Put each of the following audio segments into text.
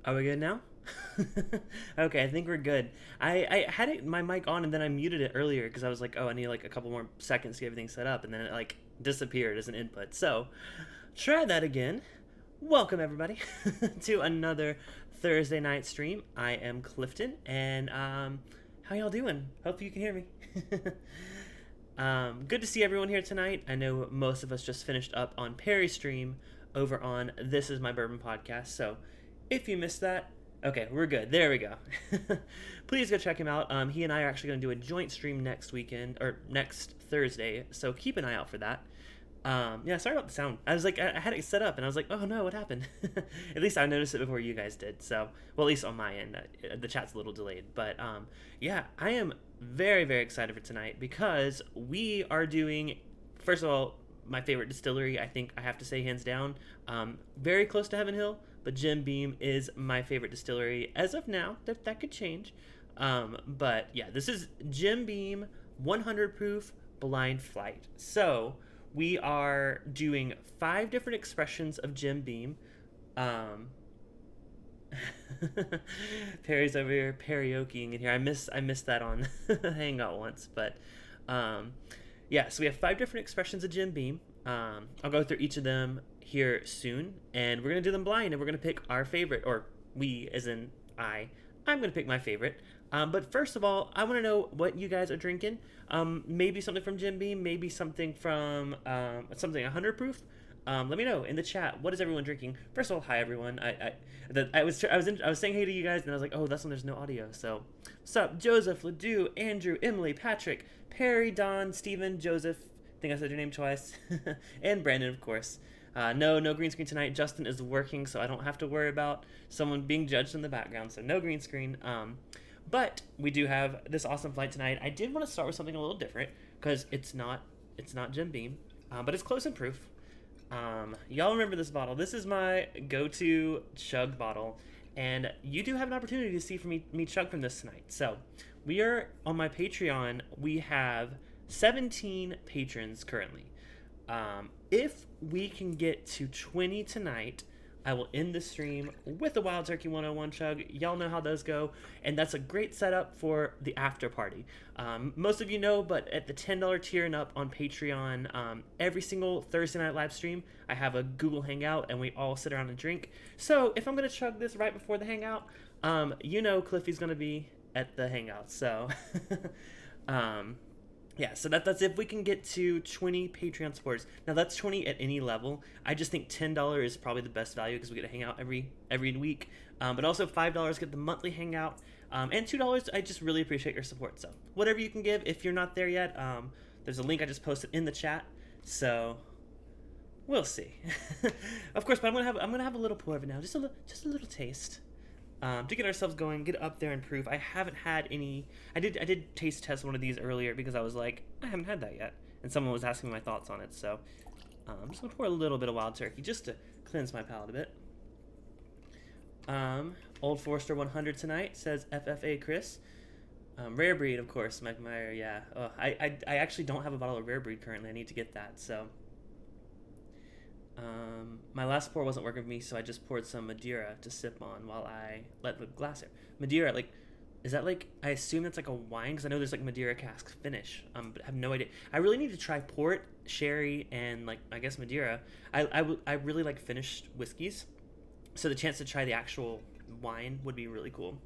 Are we good now? Okay, I think we're good. I had my mic on and then I muted it earlier because I was like, oh, I need like a couple more seconds to get everything set up, and then it like disappeared as an input. So try that again. Welcome everybody to another Thursday night stream. I am Clifton, and how y'all doing? Hope you can hear me. Good to see everyone here tonight. I know most of us just finished up on Perry's stream over on This Is My Bourbon podcast. So if you missed that, okay, we're good. There we go. Please go check him out. He and I are actually going to do a joint stream next weekend or next Thursday. So keep an eye out for that. Yeah, sorry about the sound. I was like, I had it set up, and I was like, oh no, what happened? At least I noticed it before you guys did. So, well, at least on my end, the chat's a little delayed. But yeah, I am very, very excited for tonight because we are doing, first of all, my favorite distillery. I think I have to say hands down, very close to Heaven Hill, but Jim Beam is my favorite distillery as of now. That could change. But yeah, this is Jim Beam 100 proof blind flight. So we are doing 5 different expressions of Jim Beam. Um, Perry's over here karaokeing in here. I missed that on Hangout once, but um, yeah. So we have 5 different expressions of Jim Beam. I'll go through each of them here soon, and we're gonna do them blind, and we're gonna pick our favorite, or we, as in I. I'm gonna pick my favorite. But first of all, I want to know what you guys are drinking. Maybe something from Jim Beam, maybe something from something 100 proof. Let me know in the chat. What is everyone drinking? First of all, hi everyone. I was saying hey to you guys, and I was like, oh, that's when there's no audio. So, what's up, Joseph, Ledoux, Andrew, Emily, Patrick, Perry, Don, Steven, Joseph. I think I said your name twice, and Brandon, of course. No green screen tonight. Justin is working, so I don't have to worry about someone being judged in the background. So no green screen. But we do have this awesome flight tonight. I did want to start with something a little different because it's not Jim Beam, but it's close and proof. Y'all remember this bottle? This is my go-to chug bottle, and you do have an opportunity to see from me chug from this tonight. So we are on my Patreon. We have 17 patrons currently. If we can get to 20 tonight, I will end the stream with a Wild Turkey 101 chug. Y'all know how those go, and that's a great setup for the after party. Most of you know, but at the $10 tier and up on Patreon, every single Thursday night live stream, I have a Google Hangout, and we all sit around and drink. So if I'm going to chug this right before the Hangout, you know Cliffy's going to be at the Hangout. So yeah, so that's if we can get to 20 Patreon supporters. Now that's 20 at any level. I just think $10 is probably the best value because we get to hang out every week. But also $5 get the monthly hangout, and $2 I just really appreciate your support. So whatever you can give, if you're not there yet, there's a link I just posted in the chat. So we'll see. Of course, but I'm gonna have a little pour of it now, just a little taste. To get ourselves going, get up there and proof. I haven't had any. I did taste test one of these earlier because I was like, I haven't had that yet, and someone was asking me my thoughts on it. So I'm just gonna pour a little bit of Wild Turkey just to cleanse my palate a bit. Old Forester 100 tonight, says FFA Chris. Rare breed, of course, Mike Meyer. Yeah. I actually don't have a bottle of rare breed currently. I need to get that. So. My last pour wasn't working for me, so I just poured some Madeira to sip on while I let the glass air. Madeira, like, is that like, I assume that's like a wine, because I know there's like Madeira cask finish, but I have no idea. I really need to try port, sherry, and like, I guess Madeira. I really like finished whiskeys, so the chance to try the actual wine would be really cool.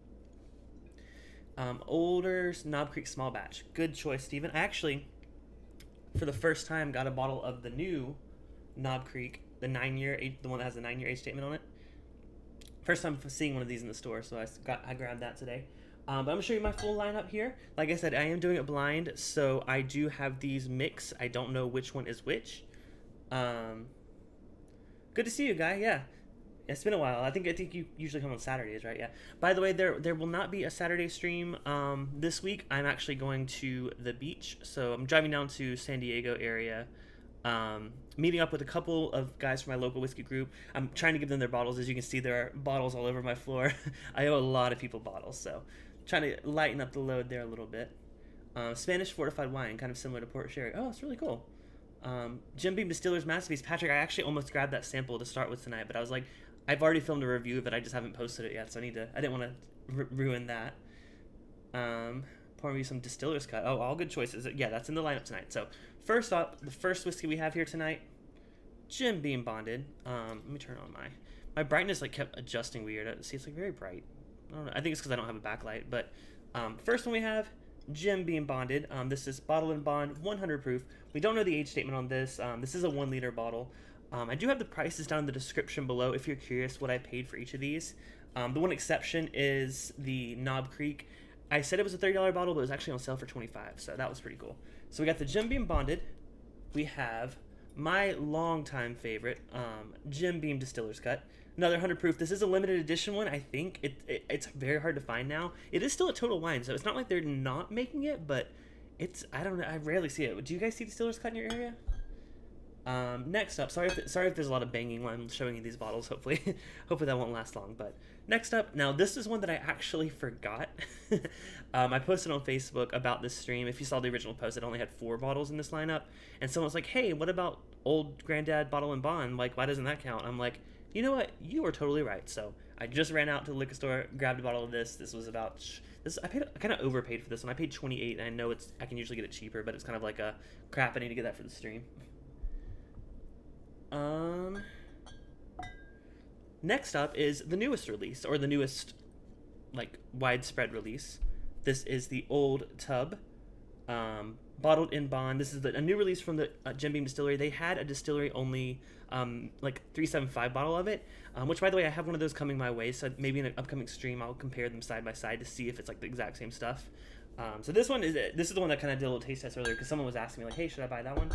Older Knob Creek small batch. Good choice, Steven. I actually, for the first time, got a bottle of the new Knob Creek, the one that has the 9-year age statement on it. First time seeing one of these in the store, so I grabbed that today. But I'm gonna show you my full lineup here. Like I said, I am doing it blind, so I do have these mixed. I don't know which one is which. Good to see you, guy. Yeah, it's been a while. I think you usually come on Saturdays, right? Yeah. By the way, there will not be a Saturday stream this week. I'm actually going to the beach, so I'm driving down to San Diego area. Meeting up with a couple of guys from my local whiskey group. I'm trying to give them their bottles. As you can see, there are bottles all over my floor. I owe a lot of people bottles, so trying to lighten up the load there a little bit. Spanish fortified wine, kind of similar to port sherry. Oh, it's really cool. Jim Beam Distiller's Masterpiece. Patrick, I actually almost grabbed that sample to start with tonight, but I was like, I've already filmed a review of it. I just haven't posted it yet, so I didn't want to ruin that. Pour me some Distiller's Cut. Oh, all good choices. Yeah, that's in the lineup tonight. So first up, the first whiskey we have here tonight, Jim Beam Bonded. Let me turn on my brightness. Like kept adjusting weird. See, it's like very bright. I don't know. I think it's because I don't have a backlight. But first one we have Jim Beam Bonded. This is bottled in bond, 100 proof. We don't know the age statement on this. This is a 1 liter bottle. I do have the prices down in the description below if you're curious what I paid for each of these. The one exception is the Knob Creek. I said it was a $30 bottle, but it was actually on sale for $25, so that was pretty cool. So we got the Jim Beam Bonded. We have my longtime favorite, Jim Beam Distiller's Cut. Another 100 proof. This is a limited edition one, I think. It's very hard to find now. It is still a Total Wine, so it's not like they're not making it, but I don't know, I rarely see it. Do you guys see Distiller's Cut in your area? Next up, sorry if there's a lot of banging when I'm showing you these bottles. Hopefully that won't last long. But next up, now this is one that I actually forgot. I posted on Facebook about this stream. If you saw the original post, it only had 4 bottles in this lineup, and someone was like, "Hey, what about Old Granddad Bottle and Bond? Like, why doesn't that count?" I'm like, you know what? You are totally right. So I just ran out to the liquor store, grabbed a bottle of this. This was about this. I kind of overpaid for this one. I paid $28, and I know I can usually get it cheaper, but it's kind of like a crap. I need to get that for the stream. Next up is the newest release, or the newest, like, widespread release. This is the Old Tub, bottled in bond. This is a new release from the Jim Beam Distillery. They had a distillery only, like 375 bottle of it, which, by the way, I have one of those coming my way. So maybe in an upcoming stream, I'll compare them side by side to see if it's like the exact same stuff. So this is the one that kind of did a little taste test earlier because someone was asking me like, "Hey, should I buy that one?"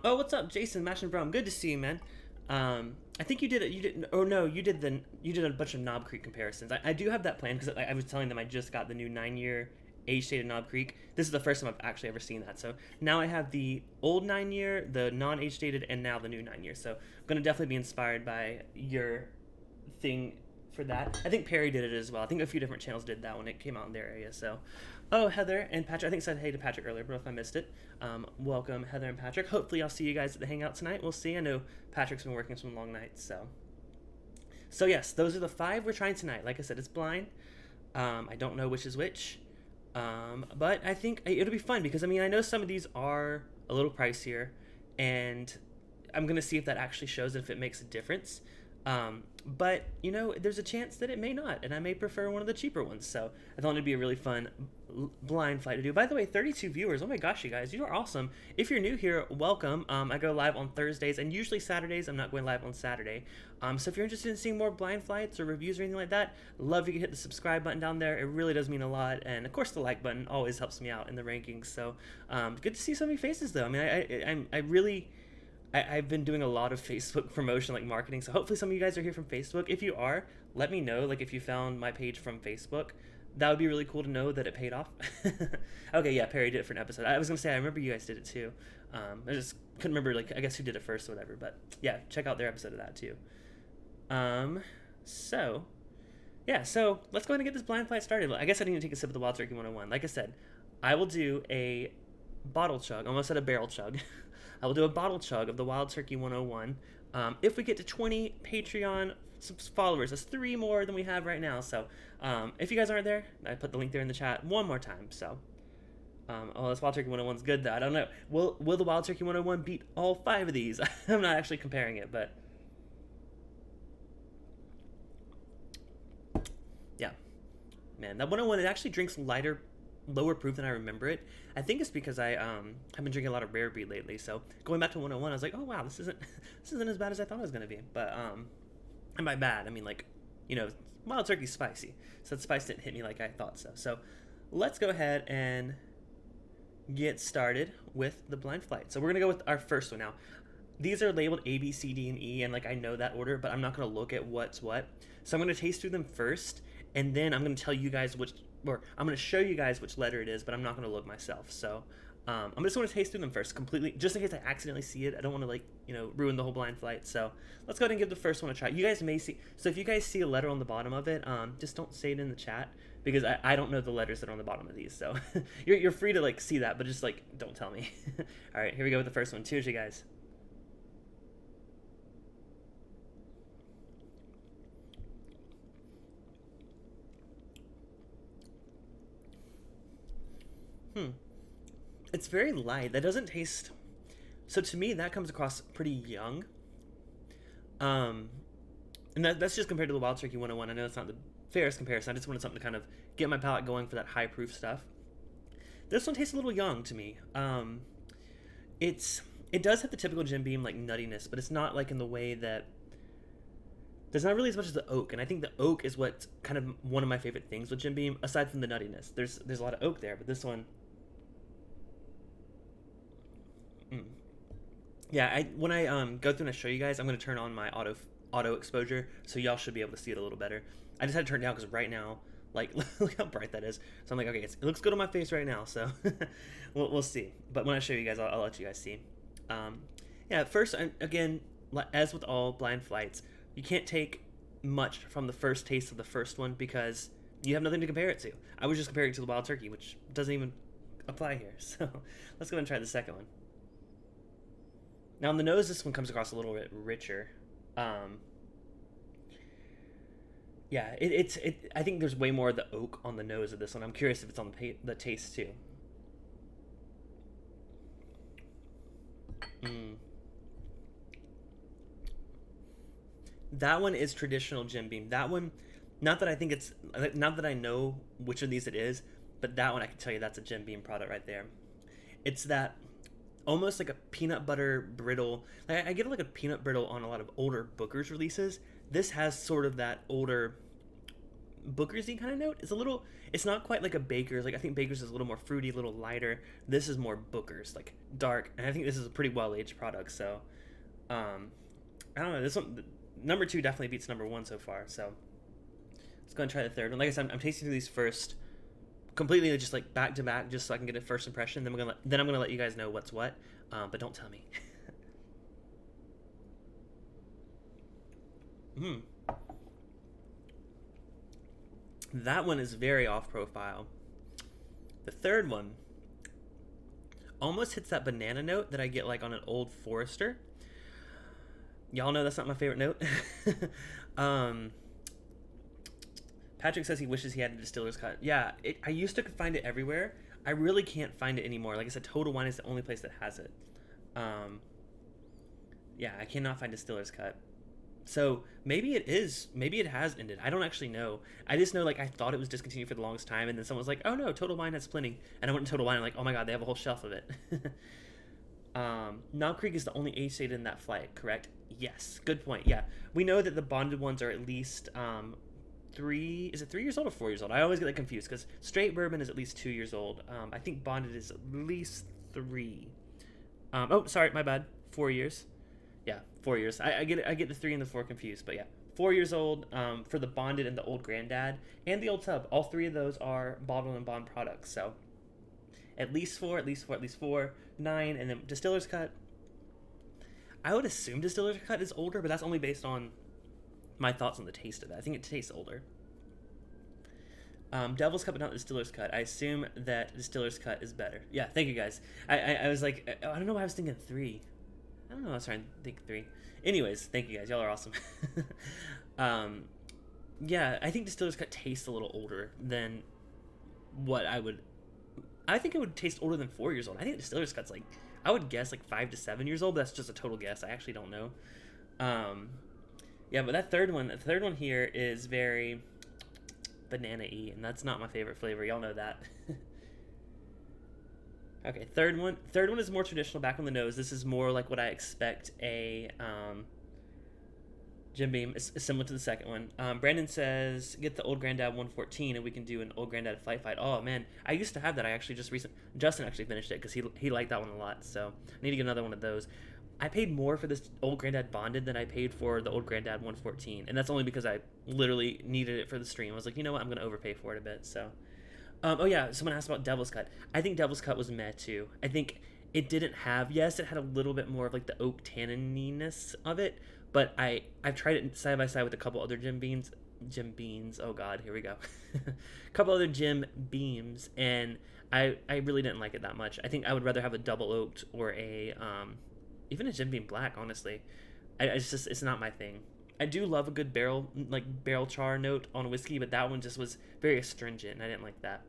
Oh, what's up, Jason Mash and Brum? Good to see you, man. I think you did it. You didn't. Oh no, you did a bunch of Knob Creek comparisons. I do have that plan because I was telling them I just got the new 9-year age-stated Knob Creek. This is the first time I've actually ever seen that. So now I have the old 9-year, the non-age-stated, and now the new 9-year. So I'm gonna definitely be inspired by your thing for that. I think Perry did it as well. I think a few different channels did that when it came out in their area. So, oh, Heather and Patrick. I think I said hey to Patrick earlier, but if I missed it, welcome Heather and Patrick. Hopefully I'll see you guys at the hangout tonight. We'll see. I know Patrick's been working some long nights, so yes, those are the 5 we're trying tonight. Like I said, it's blind. I don't know which is which, but I think it'll be fun because I mean I know some of these are a little pricier, and I'm gonna see if that actually shows if it makes a difference. But you know, there's a chance that it may not, and I may prefer one of the cheaper ones. So I thought it'd be a really fun blind flight to do. By the way, 32 viewers. Oh my gosh, you guys, you are awesome. If you're new here, welcome. I go live on Thursdays and usually Saturdays. I'm not going live on Saturday. So if you're interested in seeing more blind flights or reviews or anything like that, love if you can hit the subscribe button down there. It really does mean a lot. And of course, the like button always helps me out in the rankings. So good to see so many faces, though. I mean, I've been doing a lot of Facebook promotion, like marketing, so hopefully some of you guys are here from Facebook. If you are, let me know, like if you found my page from Facebook. That would be really cool to know that it paid off. Okay, yeah, Perry did it for an episode. I was going to say, I remember you guys did it too. I just couldn't remember, like, I guess who did it first or whatever, but yeah, check out their episode of that too. So let's go ahead and get this blind flight started. I guess I need to take a sip of the Wild Turkey 101. Like I said, I will do a bottle chug, almost said a barrel chug. I will do a bottle chug of the Wild Turkey 101. If we get to 20 Patreon followers, that's 3 more than we have right now. So if you guys aren't there, I put the link there in the chat one more time. So this Wild Turkey 101's good though. I don't know. Will the Wild Turkey 101 beat all 5 of these? I'm not actually comparing it, but yeah, man, that 101, it actually drinks lower proof than I remember it. I think it's because I've been drinking a lot of rare breed lately. So going back to 101, I was like, oh wow, this isn't as bad as I thought it was gonna be. But and by bad, I mean, like, you know, Wild Turkey's spicy, so the spice didn't hit me like I thought so. So let's go ahead and get started with the blind flight. So we're gonna go with our first one now. These are labeled A, B, C, D, and E, and like I know that order, but I'm not gonna look at what's what. So I'm gonna taste through them first, and then I'm gonna tell you guys I'm going to show you guys which letter it is, but I'm not going to look myself. So I'm just going to taste through them first completely, just in case I accidentally see it. I don't want to, like, you know, ruin the whole blind flight. So let's go ahead and give the first one a try. You guys may see, so if you guys see a letter on the bottom of it, just don't say it in the chat, because I don't know the letters that are on the bottom of these. So you're free to, like, see that, but just, like, don't tell me. All right, here we go with the first one. Cheers, you guys. It's very light. That doesn't taste. So to me, that comes across pretty young. Um, and that's just compared to the Wild Turkey 101. I know it's not the fairest comparison. I just wanted something to kind of get my palate going for that high proof stuff. This one tastes a little young to me. It does have the typical Jim Beam like nuttiness, but it's not like in the way that there's not really as much as the oak, and I think the oak is what kind of one of my favorite things with Jim Beam, aside from the nuttiness. There's a lot of oak there, but this one, mm. Yeah. When I go through and I show you guys, I'm gonna turn on my auto exposure, so y'all should be able to see it a little better. I just had to turn it down because right now, like, look how bright that is. So I'm like, okay, it looks good on my face right now, so we'll see. But when I show you guys, I'll let you guys see. Yeah, first, again, as with all blind flights, you can't take much from the first taste of the first one because you have nothing to compare it to. I was just comparing it to the Wild Turkey, which doesn't even apply here. So let's go and try the second one. Now on the nose, this one comes across a little bit richer. Yeah, I think there's way more of the oak on the nose of this one. I'm curious if it's on the taste too. Mm. That one is traditional Jim Beam. That one, not that I know which of these it is, but that one I can tell you that's a Jim Beam product right there. It's that almost like a peanut butter brittle. Like I get like a peanut brittle on a lot of older Booker's releases. This has sort of that older Booker's-y kind of note. It's not quite like a Baker's. Like I think Baker's is a little more fruity, a little lighter. This is more Booker's, like dark. And I think this is a pretty well-aged product. So, I don't know. This one, number 2 definitely beats number 1 so far. So, let's go and try the third one. Like I said, I'm tasting through these first, completely just like back to back, just so I can get a first impression. Then I'm gonna let you guys know what's what. But don't tell me. Hmm. That one is very off profile. The third one almost hits that banana note that I get like on an Old Forester. Y'all know that's not my favorite note. Patrick says he wishes he had a Distiller's Cut. Yeah, I used to find it everywhere. I really can't find it anymore. Like I said, Total Wine is the only place that has it. Yeah, I cannot find Distiller's Cut. So maybe it is. Maybe it has ended. I don't actually know. I just know like I thought it was discontinued for the longest time, and then someone was like, "Oh no, Total Wine has plenty." And I went to Total Wine and like, "Oh my god, they have a whole shelf of it." Knob Creek is the only age stated in that flight, correct? Yes. Good point. Yeah, we know that the bonded ones are at least 3. Is it 3 years old or 4 years old? I always get that confused because straight bourbon is at least 2 years old. I think bonded is at least 3. Oh, sorry, my bad. 4 years. Yeah, 4 years. I get it. I get the 3 and the 4 confused, but yeah, 4 years old for the bonded and the old granddad and the old tub. All 3 of those are bottled and bond products. So at least 4, at least 4, at least 4, 9, and then Distiller's Cut. I would assume Distiller's Cut is older, but that's only based on my thoughts on the taste of it. I think it tastes older. Devil's Cut, but not Distiller's Cut. I assume that Distiller's Cut is better. Yeah, thank you guys. I was like, I don't know why I was thinking 3. I don't know. I was trying to think 3. Anyways, thank you guys. Y'all are awesome. Yeah, I think Distiller's Cut tastes a little older than what I would. I think it would taste older than 4 years old. I think Distiller's Cut's like, I would guess like 5 to 7 years old. But that's just a total guess. I actually don't know. Yeah, but the third one here is very banana-y, and that's not my favorite flavor. Y'all know that. Okay, third one is more traditional, back on the nose. This is more like what I expect a Jim Beam. It's similar to the second one. Brandon says, get the Old Granddad 114 and we can do an Old Granddad Fight. Oh, man. I used to have that. I actually Justin actually finished it because he liked that one a lot. So I need to get another one of those. I paid more for this Old Granddad Bonded than I paid for the Old Granddad 114. And that's only because I literally needed it for the stream. I was like, you know what? I'm going to overpay for it a bit. So, oh yeah, someone asked about Devil's Cut. I think Devil's Cut was meh too. I think it didn't have, yes, it had a little bit more of like the oak tannininess of it, but I've tried it side by side with a couple other Jim Beams. Oh god, here we go. A couple other Jim Beams, and I really didn't like it that much. I think I would rather have a double oaked or a even a Jim Beam Black, honestly. It's not my thing. I do love a good barrel char note on whiskey, but that one just was very astringent, and I didn't like that.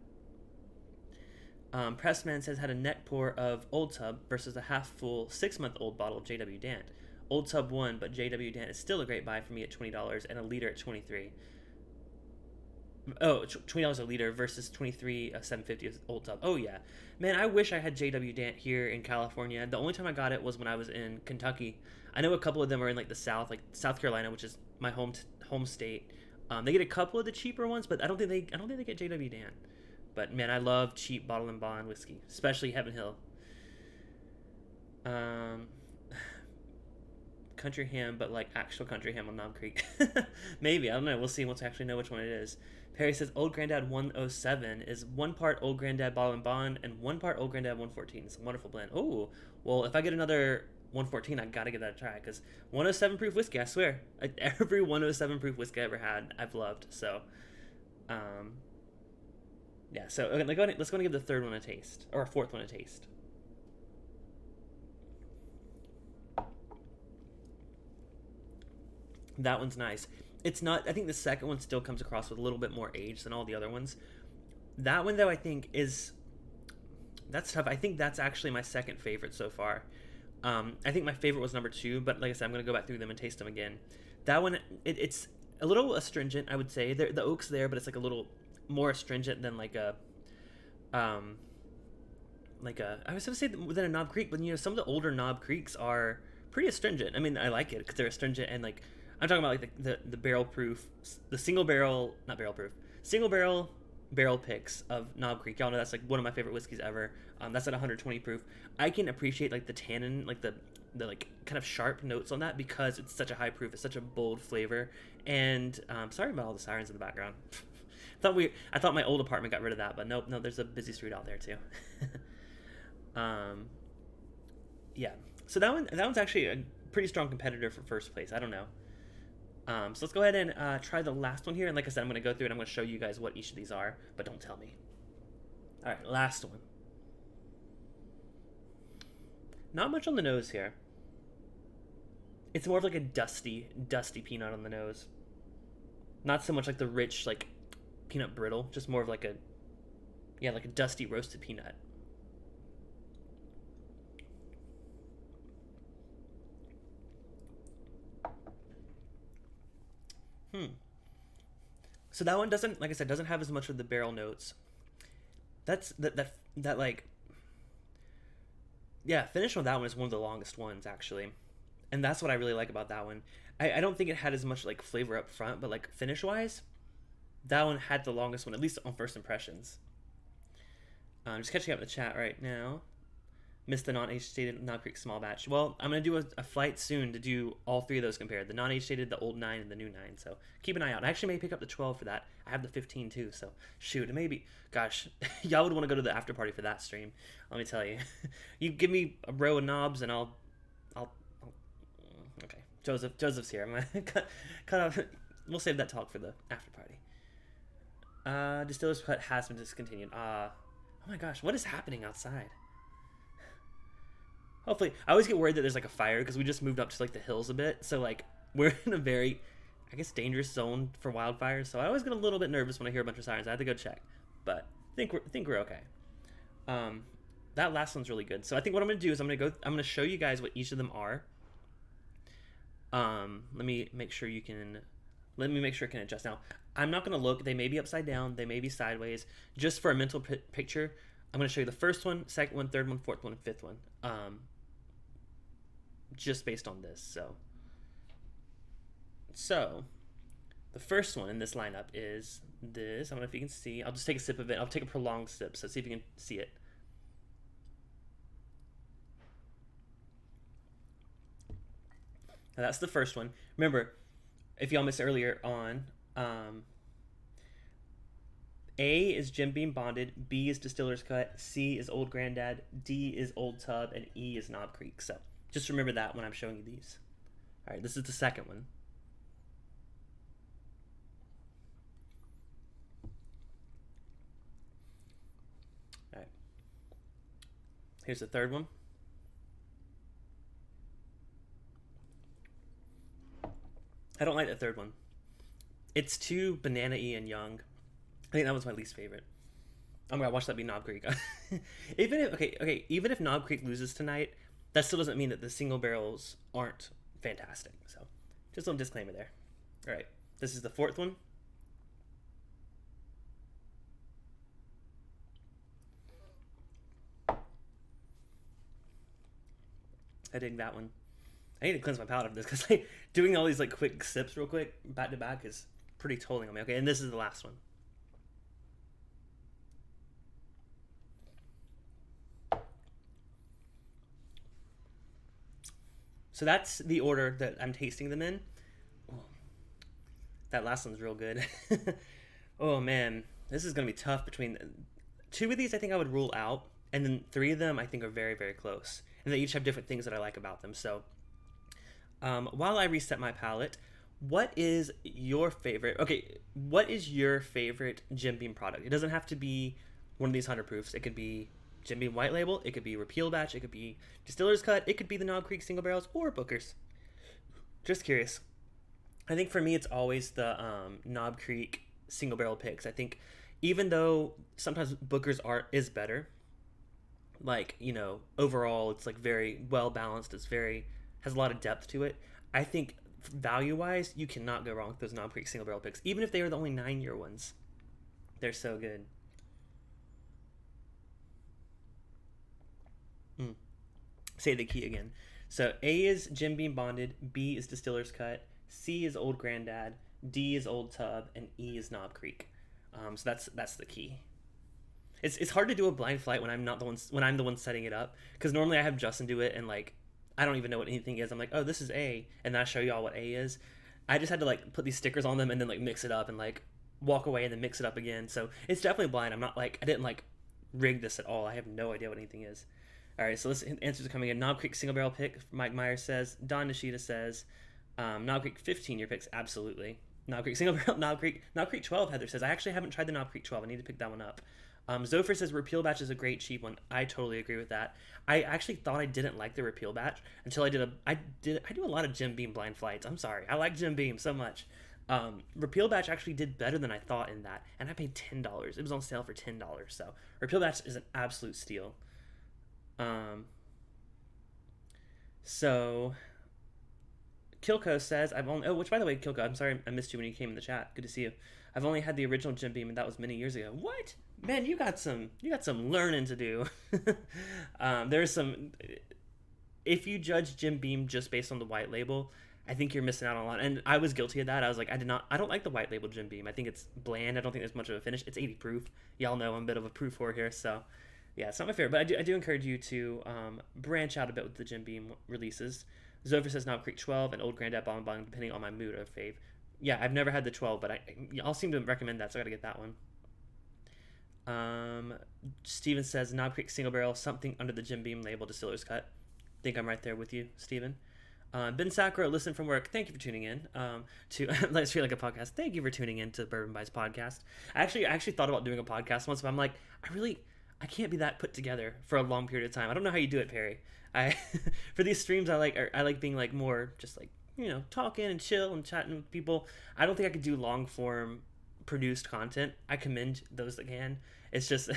Pressman says had a neck pour of Old Tub versus a half full 6 month old bottle of JW Dant. Old Tub won, but JW Dant is still a great buy for me at $20 and a liter at 23. Oh, $20 a liter versus 23 750 Old Tub. Oh yeah, man, I wish I had JW Dant here in California. The only time I got it was when I was in Kentucky. I know a couple of them are in like the South, like South Carolina, which is my home state. They get a couple of the cheaper ones, but I don't think they get JW Dant. But man, I love cheap bottle and bond whiskey, especially Heaven Hill. Um, country ham, but like actual country ham on Knob Creek. Maybe, I don't know. We'll see once I actually know which one it is. Perry says Old Grandad 107 is 1 part Old Grandad bottle and bond and 1 part Old Grandad 114. It's a wonderful blend. Oh, well, if I get another 114, I gotta give that a try because 107 proof whiskey, I swear, every 107 proof whiskey I ever had, I've loved. So, yeah. So okay, let's go and give the third one a taste, or a fourth one a taste. That one's nice. It's not. I think the second one still comes across with a little bit more age than all the other ones. That one though, I think that's tough. I think that's actually my second favorite so far. I think my favorite was number 2, but like I said, I'm gonna go back through them and taste them again. That one, it's a little astringent, I would say. The oak's there, but it's like a little more astringent than like a I was gonna say than a Knob Creek, but some of the older Knob Creeks are pretty astringent. I mean, I like it because they're astringent and like I'm talking about like the barrel proof, the single barrel, not barrel proof, single barrel picks of Knob Creek. Y'all know that's like one of my favorite whiskeys ever. That's at 120 proof. I can appreciate like the tannin, like the like kind of sharp notes on that because it's such a high proof. It's such a bold flavor. And sorry about all the sirens in the background. I thought my old apartment got rid of that, but nope, no, there's a busy street out there too. Yeah. So that one's actually a pretty strong competitor for first place. I don't know. So let's go ahead and try the last one here. And like I said, I'm going to go through and I'm going to show you guys what each of these are, but don't tell me. All right, last one. Not much on the nose here. It's more of like a dusty peanut on the nose. Not so much like the rich, like peanut brittle, just more of like a dusty roasted peanut. So that one doesn't, like I said, doesn't have as much of the barrel notes. That's that like, yeah, finish on that one is one of the longest ones actually, and that's what I really like about that one. I don't think it had as much like flavor up front, but like finish wise, that one had the longest one, at least on first impressions. I'm just catching up in the chat right now. Missed the non-age stated Knob Creek small batch. Well, I'm going to do a flight soon to do all 3 of those compared. The non-age stated, the old 9, and the new 9. So keep an eye out. I actually may pick up the 12 for that. I have the 15 too. So shoot, maybe, gosh, y'all would want to go to the after party for that stream. Let me tell you. You give me a row of knobs and I'll okay. Joseph's here. I'm going to cut off. We'll save that talk for the after party. Distiller's Cut has been discontinued. Oh my gosh, what is happening outside? Hopefully, I always get worried that there's like a fire because we just moved up to like the hills a bit. So like we're in a very, I guess, dangerous zone for wildfires. So I always get a little bit nervous when I hear a bunch of sirens. I have to go check, but I think we're okay. That last one's really good. So I think what I'm gonna do is I'm gonna show you guys what each of them are. Let me make sure I can adjust. Now I'm not gonna look. They may be upside down. They may be sideways. Just for a mental picture, I'm gonna show you the first one, second one, third one, fourth one, and fifth one. Just based on this. So the first one in this lineup is this. I don't know if you can see. I'll just take a sip of it. I'll take a prolonged sip, so see if you can see it. Now that's the first one. Remember, if y'all missed earlier on, A is Jimping bonded, B is Distiller's Cut, C is Old Grandad, D is Old Tub, and E is Knob Creek. So just remember that when I'm showing you these. All right, this is the second one. All right. Here's the third one. I don't like the third one. It's too banana-y and young. I think that was my least favorite. Oh my god, watch that be Knob Creek. Even if even if Knob Creek loses tonight, that still doesn't mean that the single barrels aren't fantastic. So, just a little disclaimer there. All right, this is the fourth one. I dig that one. I need to cleanse my palate of this because like doing all these like quick sips real quick back to back is pretty tolling on me. Okay, and this is the last one. So that's the order that I'm tasting them in. Oh, that last one's real good. Oh man, this is gonna be tough between two of these. I think I would rule out, and then three of them I think are very very close, and they each have different things that I like about them. So while I reset my palate, what is your favorite? Okay, what is your favorite Jim Beam product? It doesn't have to be one of these 100 proofs. It could be Jim Beam White Label. It could be Repeal Batch. It could be Distiller's Cut. It could be the Knob Creek Single Barrels or Booker's. Just curious. I think for me, it's always the Knob Creek Single Barrel picks. I think even though sometimes Booker's art is better, like overall it's like very well balanced. It's very has a lot of depth to it. I think value wise, you cannot go wrong with those Knob Creek Single Barrel picks, even if they are the only 9-year ones. They're so good. Mm. Say the key again. So A is Jim Beam Bonded, B is Distiller's Cut, C is Old Granddad, D is Old Tub, and E is Knob Creek. So that's the key. It's hard to do a blind flight when I'm the one setting it up, because normally I have Justin do it and like I don't even know what anything is. I'm like, oh, this is A, and then I show you all what A is. I just had to like put these stickers on them and then like mix it up and like walk away and then mix it up again. So it's definitely blind. I'm not like I didn't like rig this at all. I have no idea what anything is. All right, so answers are coming in. Knob Creek Single Barrel pick. Mike Myers says. Don Nishida says. Knob Creek 15-year picks. Absolutely. Knob Creek Single Barrel. Knob Creek 12. Heather says. I actually haven't tried the Knob Creek 12. I need to pick that one up. Zopher says Repeal Batch is a great cheap one. I totally agree with that. I actually thought I didn't like the Repeal Batch until I do a lot of Jim Beam blind flights. I'm sorry. I like Jim Beam so much. Repeal Batch actually did better than I thought in that, and I paid $10. It was on sale for $10. So Repeal Batch is an absolute steal. So Kilko says which by the way, Kilko, I'm sorry I missed you when you came in the chat. Good to see you. I've only had the original Jim Beam, and that was many years ago. What? Man, you got some learning to do. There's some. If you judge Jim Beam just based on the white label, I think you're missing out on a lot. And I was guilty of that. I was like, I don't like the white label Jim Beam. I think it's bland. I don't think there's much of a finish. It's 80 proof. Y'all know I'm a bit of a proof whore here, so yeah, it's not my favorite. But I do encourage you to branch out a bit with the Jim Beam releases. Zover says Knob Creek 12 and Old Granddad Bong, depending on my mood or fave. Yeah, I've never had the 12, but I'll seem to recommend that, so I gotta get that one. Steven says Knob Creek Single Barrel, something under the Jim Beam label, Distiller's Cut. Think I'm right there with you, Steven. Ben Sacro, listen from work. Thank you for tuning in to Let's Feel Like a Podcast. Thank you for tuning in to Bourbon Bites podcast. I actually thought about doing a podcast once, but I'm like, I can't be that put together for a long period of time. I don't know how you do it, Perry. For these streams, I like being like more just like talking and chill and chatting with people. I don't think I could do long form produced content. I commend those that can. It's just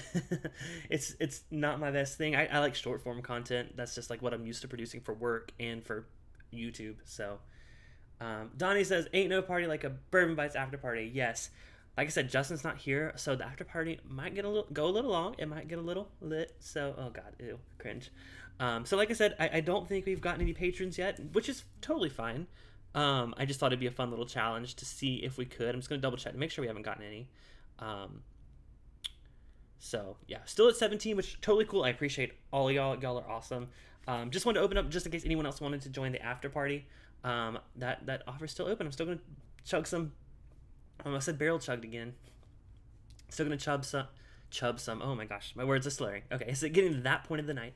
it's not my best thing. I like short form content. That's just like what I'm used to producing for work and for YouTube. So Donnie says ain't no party like a Bourbon Bites after party. Yes, like I said, Justin's not here, so the after party might go a little long. It might get a little lit. So oh god, ew, cringe. So like I said, I don't think we've gotten any patrons yet, which is totally fine. I just thought it'd be a fun little challenge to see if we could. I'm just gonna double check to make sure we haven't gotten any. So yeah, still at 17, which totally cool. I appreciate all of y'all. Y'all are awesome. Just wanted to open up just in case anyone else wanted to join the after party. That offer's still open. I'm still gonna chug some. I said barrel chugged again. Still gonna chub some. Oh my gosh, my words are slurring. Okay, is it getting to that point of the night?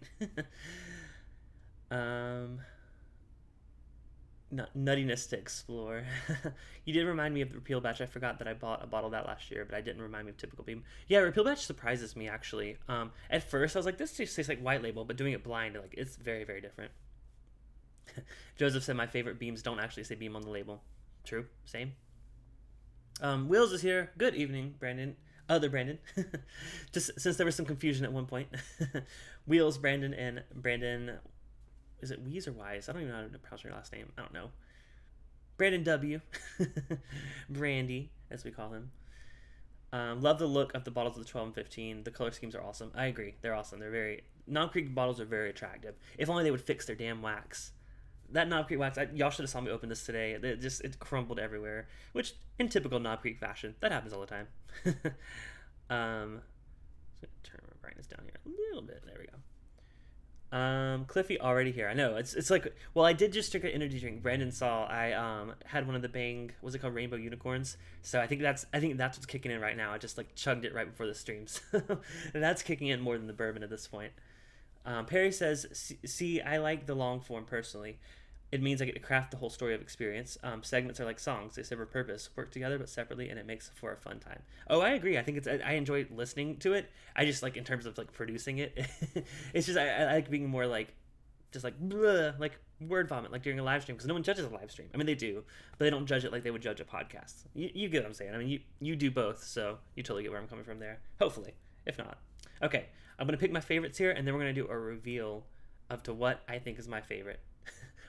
Nuttiness to explore. You did remind me of the Repeal Batch. I forgot that I bought a bottle of that last year, but I didn't remind me of Typical Beam. Yeah, Repeal Batch surprises me actually. At first I was like, this just tastes like white label, but doing it blind, like it's very, very different. Joseph said my favorite beams don't actually say beam on the label. True, same. Wills is here. Good evening, Brandon. Other Brandon. Just since there was some confusion at one point. Wheels Brandon and Brandon. Is it Wees or Wise? I don't even know how to pronounce your last name. I don't know. Brandon W. Brandy, as we call him. Love the look of the bottles of the 12 and 15. The color schemes are awesome. I agree. They're awesome. They're very... Knob Creek bottles are very attractive. If only they would fix their damn wax. That Knob Creek wax, y'all should have saw me open this today. It crumbled everywhere, which in typical Knob Creek fashion, that happens all the time. Just turn my brightness down here a little bit. There we go. Cliffy already here. I know it's like, well, I did just drink an energy drink. Brandon saw I had one of the Bang, what's it called, Rainbow Unicorns. So I think that's what's kicking in right now. I just like chugged it right before the stream, so that's kicking in more than the bourbon at this point. Perry says, see, I like the long form personally. It means I get to craft the whole story of experience. Segments are like songs. They serve a purpose, work together but separately, and it makes for a fun time. Oh, I agree. I think I enjoy listening to it. I just like, in terms of like producing it, it's just, I like being more like, just like, bleh, like word vomit, like during a live stream, because no one judges a live stream. I mean, they do, but they don't judge it like they would judge a podcast. You get what I'm saying. I mean, you do both, so you totally get where I'm coming from there. Hopefully. If not. Okay, I'm going to pick my favorites here, and then we're going to do a reveal of to what I think is my favorite.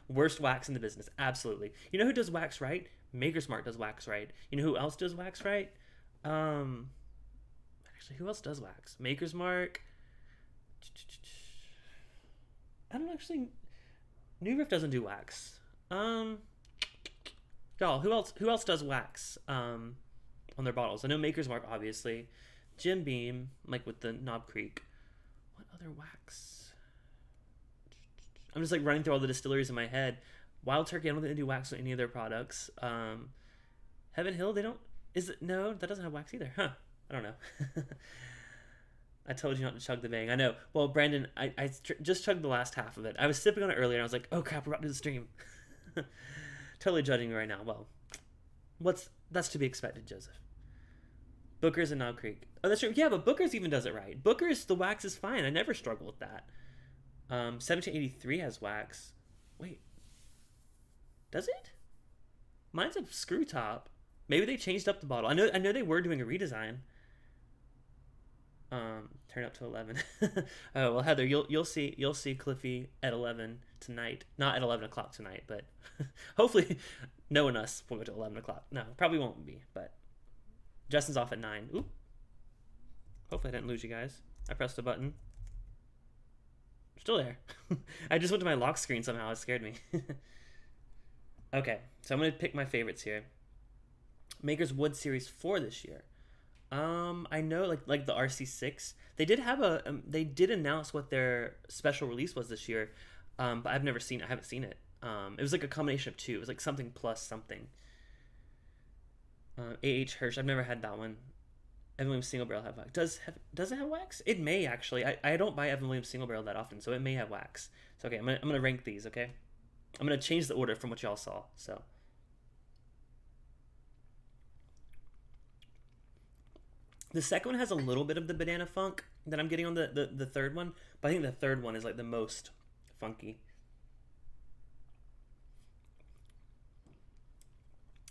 Worst wax in the business, absolutely. You know who does wax right? Maker's Mark does wax right. You know who else does wax right? Actually, who else does wax? Maker's Mark. I don't actually. New Riff doesn't do wax. Y'all, who else does wax? On their bottles. I know Maker's Mark, obviously. Jim Beam, like with the Knob Creek. What other wax? I'm just like running through all the distilleries in my head. Wild Turkey, I don't think they do wax on any of their products. Heaven Hill, they don't. Is it? No, that doesn't have wax either. Huh? I don't know. I told you not to chug the Bang. I know. Well, Brandon, I just chugged the last half of it. I was sipping on it earlier, and I was like, oh crap, we're about to do the stream. Totally judging me right now. Well, that's to be expected, Joseph. Booker's and Knob Creek. Oh, that's true. Yeah, but Booker's even does it right. Booker's, the wax is fine. I never struggle with that. 1783 has wax. Wait. Does it? Mine's a screw top. Maybe they changed up the bottle. I know they were doing a redesign. Turn up to 11. Oh, well, Heather, you'll see Cliffy at 11 tonight. Not at 11 o'clock tonight, but hopefully knowing us, we'll go to 11 o'clock. No, probably won't be, but Justin's off at 9. Oop. Hopefully I didn't lose you guys. I pressed a button. Still there. I just went to my lock screen somehow. It scared me. Okay, so I'm going to pick my favorites here. Maker's Wood Series 4 this year. I know like the RC6. They did have they did announce what their special release was this year, but I've never seen it. I haven't seen it. It was like a combination of two. It was like something plus something. A.H. Hirsch. I've never had that one. Evan Williams Single Barrel have wax. Does it have wax? It may actually. I don't buy Evan Williams Single Barrel that often, so it may have wax. So okay, I'm gonna rank these. Okay, I'm gonna change the order from what y'all saw. So the second one has a little bit of the banana funk that I'm getting on the third one, but I think the third one is like the most funky.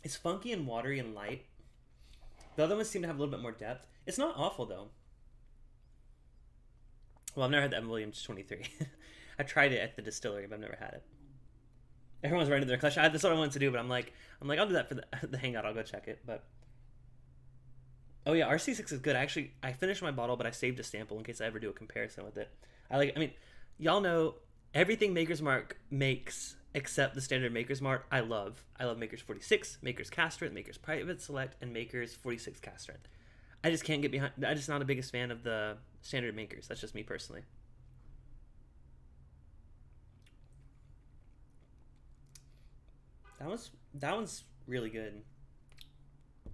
It's funky and watery and light. The other ones seem to have a little bit more depth. It's not awful, though. Well, I've never had the Evan Williams 23. I tried it at the distillery, but I've never had it. Everyone's running their clutch. That's what I wanted to do, but I'm like, I'll do that for the hangout. I'll go check it. But oh yeah, RC6 is good. I finished my bottle, but I saved a sample in case I ever do a comparison with it. I mean, y'all know everything Maker's Mark makes except the standard Maker's Mark. I love Maker's 46, Maker's Cask Strength, Maker's Private Select, and Maker's 46 Cask Strength. I just can't get behind. I'm just not the biggest fan of the standard Makers. That's just me personally. That one's really good. All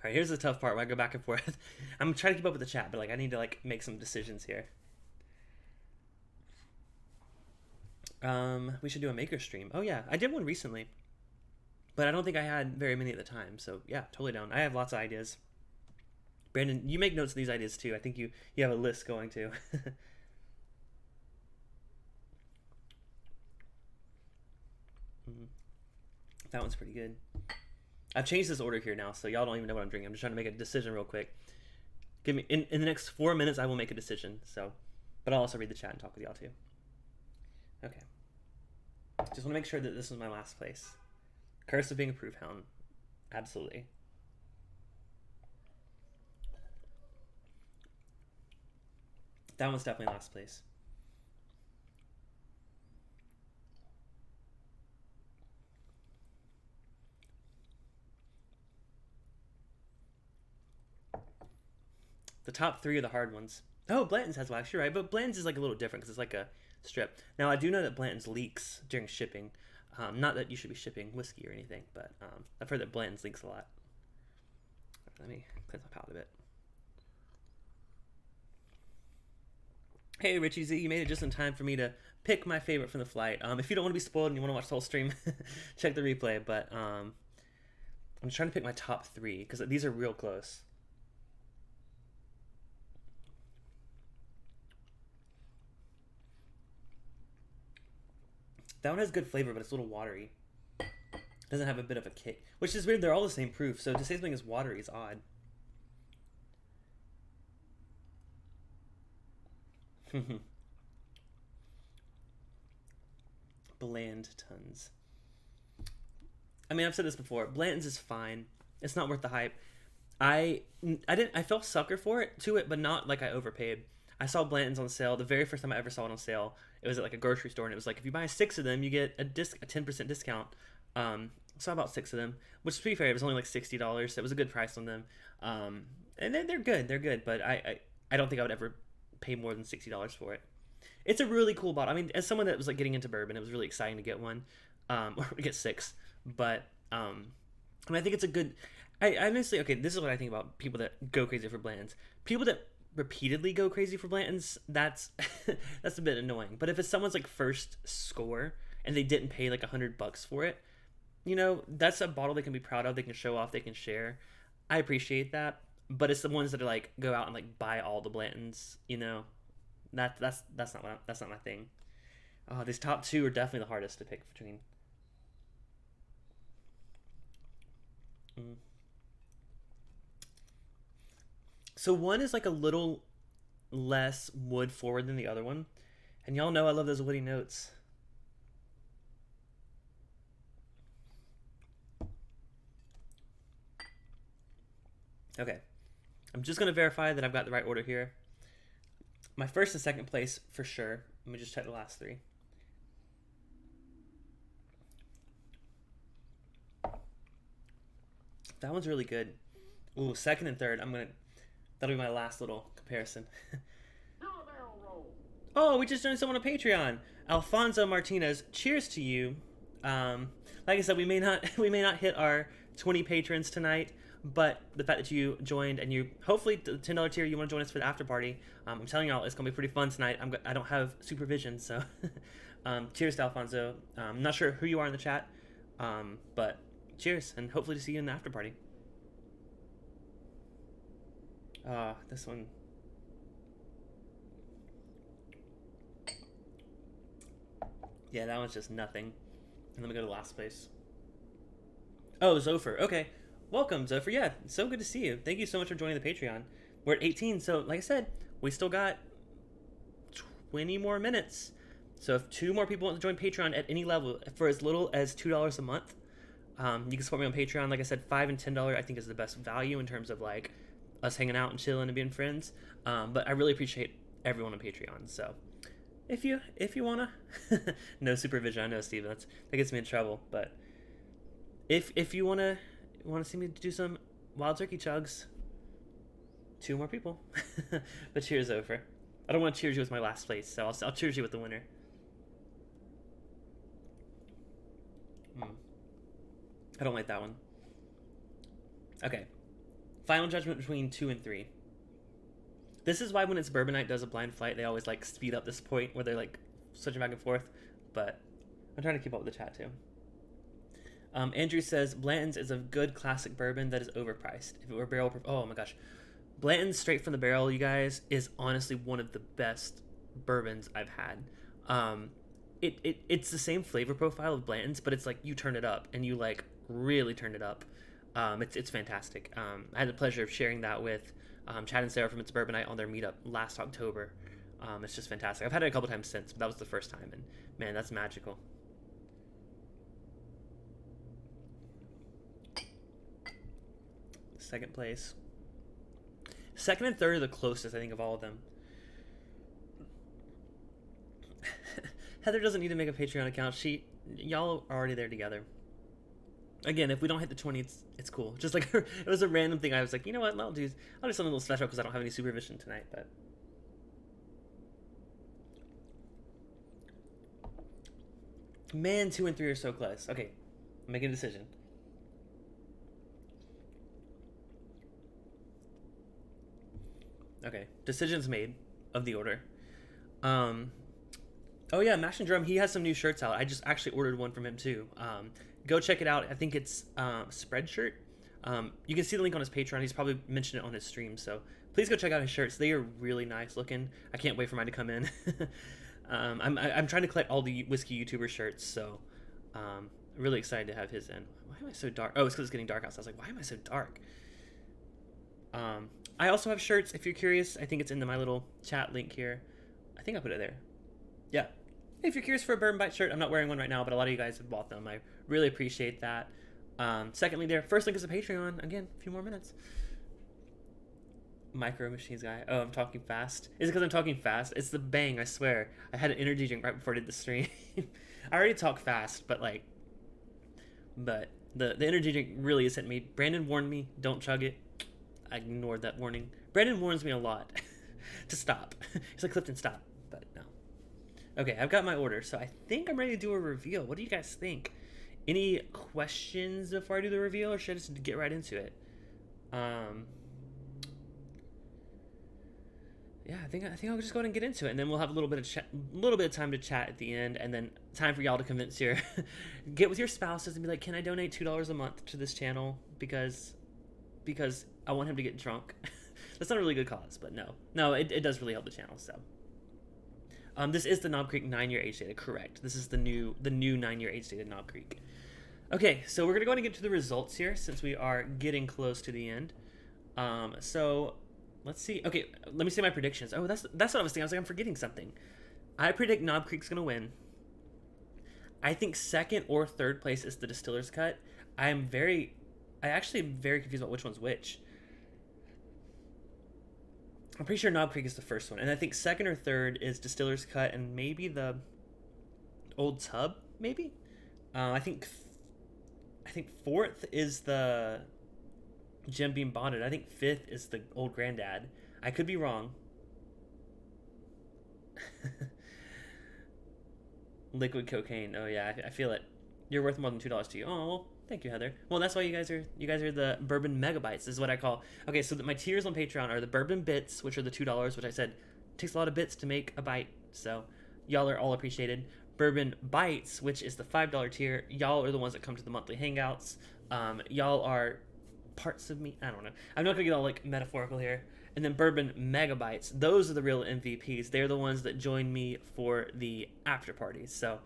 right, here's the tough part where I go back and forth. I'm trying to keep up with the chat, but I need to make some decisions here. We should do a maker stream. Oh yeah, I did one recently, but I don't think I had very many at the time. So yeah, totally down. I have lots of ideas. Brandon, you make notes of these ideas too. I think you have a list going too. That one's pretty good. I've changed this order here now, so y'all don't even know what I'm drinking. I'm just trying to make a decision real quick. Give me in the next 4 minutes. I will make a decision. So, but I'll also read the chat and talk with y'all too. Okay. Just want to make sure that this was my last place. Curse of being a proof hound. Absolutely. That one's definitely last place. The top three are the hard ones. Oh, Blanton's has wax. You're right, but Blanton's is like a little different because it's like a strip. Now I do know that Blanton's leaks during shipping. Not that you should be shipping whiskey or anything, but I've heard that Blanton's leaks a lot. Let me cleanse my palate a bit. Hey Richie Z, you made it just in time for me to pick my favorite from the flight. If you don't want to be spoiled and you want to watch the whole stream, check the replay. But I'm trying to pick my top three because these are real close. That one has good flavor, but it's a little watery. Doesn't have a bit of a kick, which is weird. They're all the same proof, so to say something is watery is odd. Bland tons. I mean, I've said this before. Blanton's is fine. It's not worth the hype. I felt sucker for it but not like I overpaid. I saw Blanton's on sale the very first time I ever saw it on sale. It was at like a grocery store, and it was like if you buy 6 of them, you get a 10% discount. So I bought 6 of them, which to be fair, it was only like $60, so it was a good price on them. And they're good, but I don't think I would ever pay more than $60 for it. It's a really cool bottle. I mean, as someone that was like getting into bourbon, it was really exciting to get one, or to get 6. But I mean, I think it's a good. I honestly, okay, this is what I think about people that go crazy for Blanton's. People that repeatedly go crazy for Blanton's, that's that's a bit annoying. But if it's someone's like first score and they didn't pay like $100 for it, you know, that's a bottle they can be proud of. They can show off. They can share. I appreciate that. But it's the ones that are like go out and like buy all the Blantons. You know, that's not my thing. These top 2 are definitely the hardest to pick between. So one is like a little less wood forward than the other one, and y'all know I love those woody notes. Okay, I'm just gonna verify that I've got the right order here. My first and second place for sure. Let me just check the last 3. That one's really good. Ooh, second and third. That'll be my last little comparison. Oh, we just joined someone on Patreon. Alfonso Martinez, cheers to you. Like I said, we may not hit our 20 patrons tonight, but the fact that you joined and you hopefully the $10 tier you want to join us for the after party. I'm telling y'all it's gonna be pretty fun tonight. I don't have supervision, so cheers to Alfonso. I'm not sure who you are in the chat, but cheers and hopefully to see you in the after party. This one. Yeah, that one's just nothing. And let me go to last place. Oh, Zopher. Okay. Welcome, Zopher. Yeah, so good to see you. Thank you so much for joining the Patreon. We're at 18, so like I said, we still got 20 more minutes. So if 2 more people want to join Patreon at any level for as little as $2 a month, you can support me on Patreon. Like I said, $5 and $10 I think is the best value in terms of like us hanging out and chilling and being friends. But I really appreciate everyone on Patreon. So if you wanna, no supervision. I know, Steve. That gets me in trouble. But if you wanna see me do some wild turkey chugs, 2 more people. But cheers, over. I don't want to cheers you with my last place, so I'll cheers you with the winner. I don't like that one. Okay. Final judgment between 2 and 3. This is why when it's Bourbon Night does a blind flight, they always like speed up this point where they're like switching back and forth. But I'm trying to keep up with the chat too. Andrew says Blanton's is a good classic bourbon that is overpriced. If it were barrel, oh my gosh, Blanton's straight from the barrel, you guys, is honestly one of the best bourbons I've had. It's the same flavor profile of Blanton's, but it's like you turn it up and you like really turn it up. It's fantastic. I had the pleasure of sharing that with Chad and Sarah from It's Bourbon Night on their meetup last October. It's just fantastic. I've had it a couple times since, but that was the first time, and man, that's magical. Second place. Second and third are the closest, I think, of all of them. Heather doesn't need to make a Patreon account. Y'all are already there together. Again, if we don't hit the 20, it's cool. Just like it was a random thing. I was like, you know what? I'll do something a little special because I don't have any supervision tonight. But man, 2 and 3 are so close. Okay, I'm making a decision. Okay, decisions made of the order. Oh yeah, Mash and Drum. He has some new shirts out. I just actually ordered one from him too. Go check it out. I think it's Spreadshirt. You can see the link on his Patreon. He's probably mentioned it on his stream. So please go check out his shirts. They are really nice looking. I can't wait for mine to come in. I'm trying to collect all the whiskey YouTuber shirts. So really excited to have his in. Why am I so dark? Oh, it's because it's getting dark outside. I was like, why am I so dark? I also have shirts. If you're curious, I think it's in my little chat link here. I think I put it there. Yeah. If you're curious for a Bourbon Bite shirt, I'm not wearing one right now, but a lot of you guys have bought them. I really appreciate that. Secondly, first link is a Patreon. Again, a few more minutes. Micro Machines guy. Oh, I'm talking fast. Is it because I'm talking fast? It's the bang, I swear. I had an energy drink right before I did the stream. I already talk fast, but the energy drink really is hitting me. Brandon warned me, don't chug it. I ignored that warning. Brandon warns me a lot to stop. He's like, Clifton, stop. But no. Okay, I've got my order, so I think I'm ready to do a reveal. What do you guys think? Any questions before I do the reveal, or should I just get right into it? Yeah, I think I'll just go ahead and get into it, and then we'll have a little bit of time to chat at the end, and then time for y'all to convince get with your spouses and be like, can I donate $2 a month to this channel because I want him to get drunk. That's not a really good cause, but no, it does really help the channel. So, this is the Knob Creek 9-year age data, correct? This is the new 9-year age data Knob Creek. Okay, so we're gonna go ahead and get to the results here since we are getting close to the end. So let's see. Okay, let me say my predictions. Oh, that's what I was thinking. I was like, I'm forgetting something. I predict Knob Creek's gonna win. I think second or third place is the Distiller's Cut. I actually am very confused about which one's which. I'm pretty sure Knob Creek is the first one, and I think second or third is Distiller's Cut, and maybe the Old Tub. Maybe. I think fourth is the Jimping Bonded. I think fifth is the Old Granddad. I could be wrong. Liquid cocaine. Oh yeah, I feel it. You're worth more than $2 to you. Oh well, thank you, Heather. Well, that's why you guys are the Bourbon Megabytes. This is what I call. Okay, so my tiers on Patreon are the Bourbon Bits, which are the $2, which I said takes a lot of bits to make a bite. So y'all are all appreciated. Bourbon Bites, which is the $5 tier. Y'all are the ones that come to the monthly hangouts. Y'all are parts of me. I don't know. I'm not gonna get all like metaphorical here. And then Bourbon Megabytes. Those are the real MVPs. They're the ones that join me for the after parties. So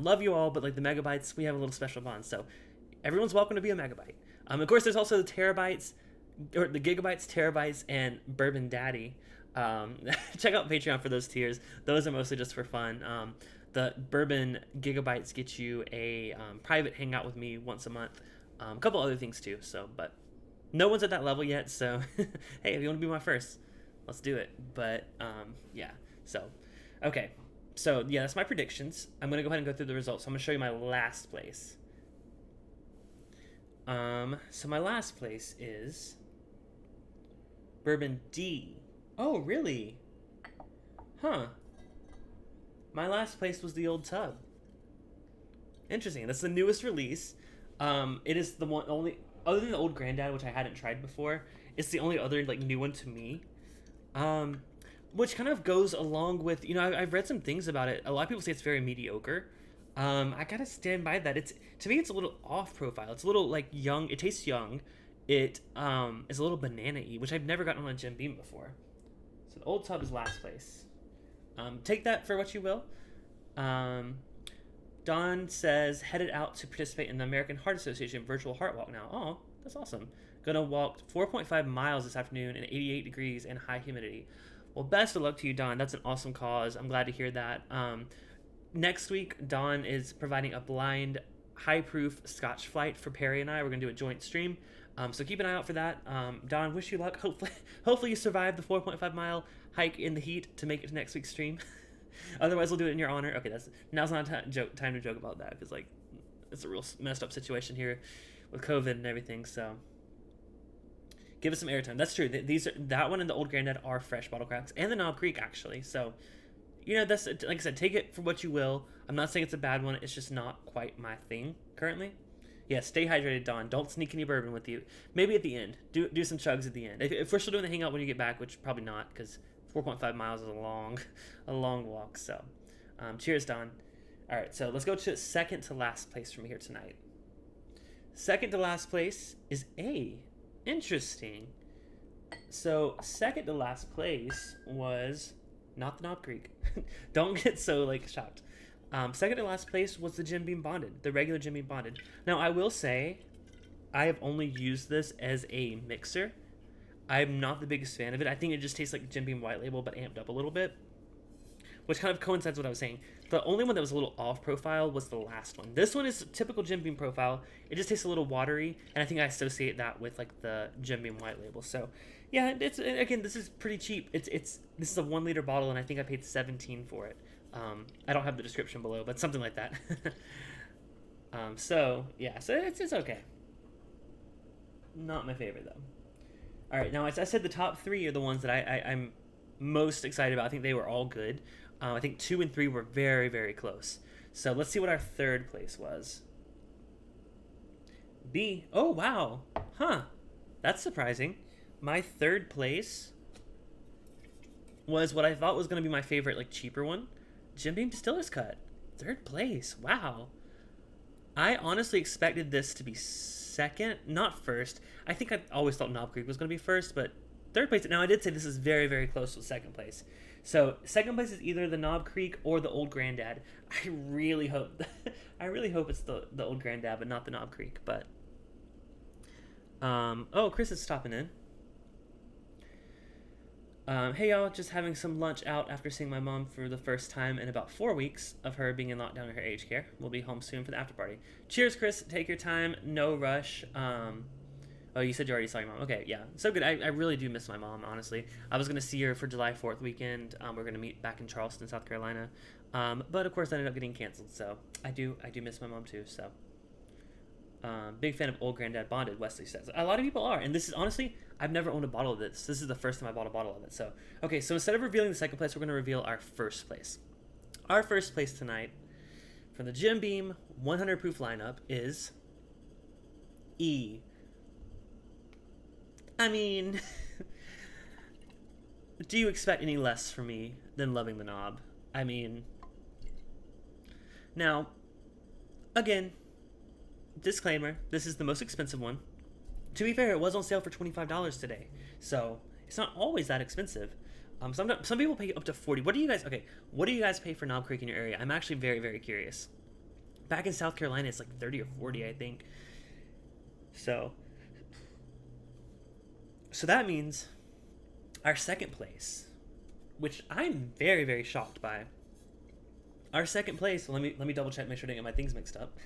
love you all, but like the Megabytes, we have a little special bond. So everyone's welcome to be a Megabyte. Of course, there's also the Terabytes, or the Gigabytes, Terabytes, and Bourbon Daddy. Check out Patreon for those tiers. Those are mostly just for fun. The Bourbon Gigabytes get you a private hangout with me once a month. A couple other things too. So, but no one's at that level yet. So, hey, if you want to be my first, let's do it. But yeah. So, okay. So yeah, that's my predictions. I'm gonna go ahead and go through the results. So I'm gonna show you my last place. So my last place is Bourbon D. Oh, really? Huh. My last place was the Old Tub. Interesting. That's the newest release. It is the one only other than the Old Granddad, which I hadn't tried before. It's the only other like new one to me. Which kind of goes along with, I've read some things about it. A lot of people say it's very mediocre. I gotta stand by that. To me, it's a little off profile. It's a little like young. It tastes young. It is a little banana-y, which I've never gotten on a Jim Beam before. So the Old Tub is last place. Take that for what you will. Don says, headed out to participate in the American Heart Association virtual heart walk now. Oh, That's awesome. Gonna walk 4.5 miles this afternoon in 88 degrees and high humidity. Well, best of luck to you, Don. That's an awesome cause. I'm glad to hear that. Next week, Don is providing a blind, high-proof Scotch flight for Perry and I. We're gonna do a joint stream. So keep an eye out for that. Don, wish you luck. Hopefully you survive the 4.5 mile hike in the heat to make it to next week's stream. Otherwise, we'll do it in your honor. Okay, now's not time to joke about that, because like it's a real messed up situation here with COVID and everything. So give us some airtime. That's true. That one and the Old Granddad are fresh bottle cracks, and the Knob Creek actually. So that's, like I said, take it for what you will. I'm not saying it's a bad one. It's just not quite my thing currently. Yeah, stay hydrated, Don. Don't sneak any bourbon with you. Maybe at the end. Do some chugs at the end. If we're still doing the hangout when you get back, which probably not, because 4.5 miles is a long walk. So, cheers, Don. All right, so let's go to second to last place from here tonight. Second to last place is A. Interesting. So, second to last place was not the Knob Creek. Don't get so shocked. Second to last place was the Jimping Bonded, the regular Jimping Bonded. Now, I will say, I have only used this as a mixer. I'm not the biggest fan of it. I think it just tastes like Jimping White Label, but amped up a little bit, which kind of coincides with what I was saying. The only one that was a little off profile was the last one. This one is typical Jimping profile. It just tastes a little watery, and I think I associate that with the Jimping White Label. So, yeah, again, this is pretty cheap. This is a 1 liter bottle, and I think I paid $17 for it. I don't have the description below, but something like that. So it's okay. Not my favorite though. All right, now as I said, the top 3 are the ones that I'm most excited about. I think they were all good. I think 2 and 3 were very, very close. So let's see what our third place was. B. Oh wow, huh? That's surprising. My third place was what I thought was going to be my favorite, cheaper one. Jimping Distiller's Cut. Third place. Wow. I honestly expected this to be second, not first. I think I always thought Knob Creek was going to be first, but third place. Now, I did say this is very, very close to second place. So, second place is either the Knob Creek or the Old Granddad. I really hope it's the Old Granddad, but not the Knob Creek. But, oh, Chris is stopping in. Hey y'all, just having some lunch out after seeing my mom for the first time in about 4 weeks of her being in lockdown in her aged care. We'll be home soon for the after party. Cheers, Chris. Take your time. No rush. Oh, you said you already saw your mom. Okay, yeah. So good. I really do miss my mom, honestly. I was going to see her for July 4th weekend. We're going to meet back in Charleston, South Carolina. But of course, that ended up getting canceled. So I do miss my mom too. So big fan of Old Granddad Bonded, Wesley says. A lot of people are. And this is honestly, I've never owned a bottle of this. This is the first time I bought a bottle of it. So, okay, so instead of revealing the second place, we're going to reveal our first place. Our first place tonight from the Jim Beam 100 proof lineup is E. I mean, do you expect any less from me than loving the knob? I mean, now, again, disclaimer, this is the most expensive one. To be fair, it was on sale for $25 today, so it's not always that expensive. Some people pay up to $40. What do you guys pay for Knob Creek in your area? I'm actually very, very curious. Back in South Carolina, it's like 30 or 40, I think. So that means our second place, which I'm very, very shocked by. Our second place, let me double check, make sure I didn't get my things mixed up.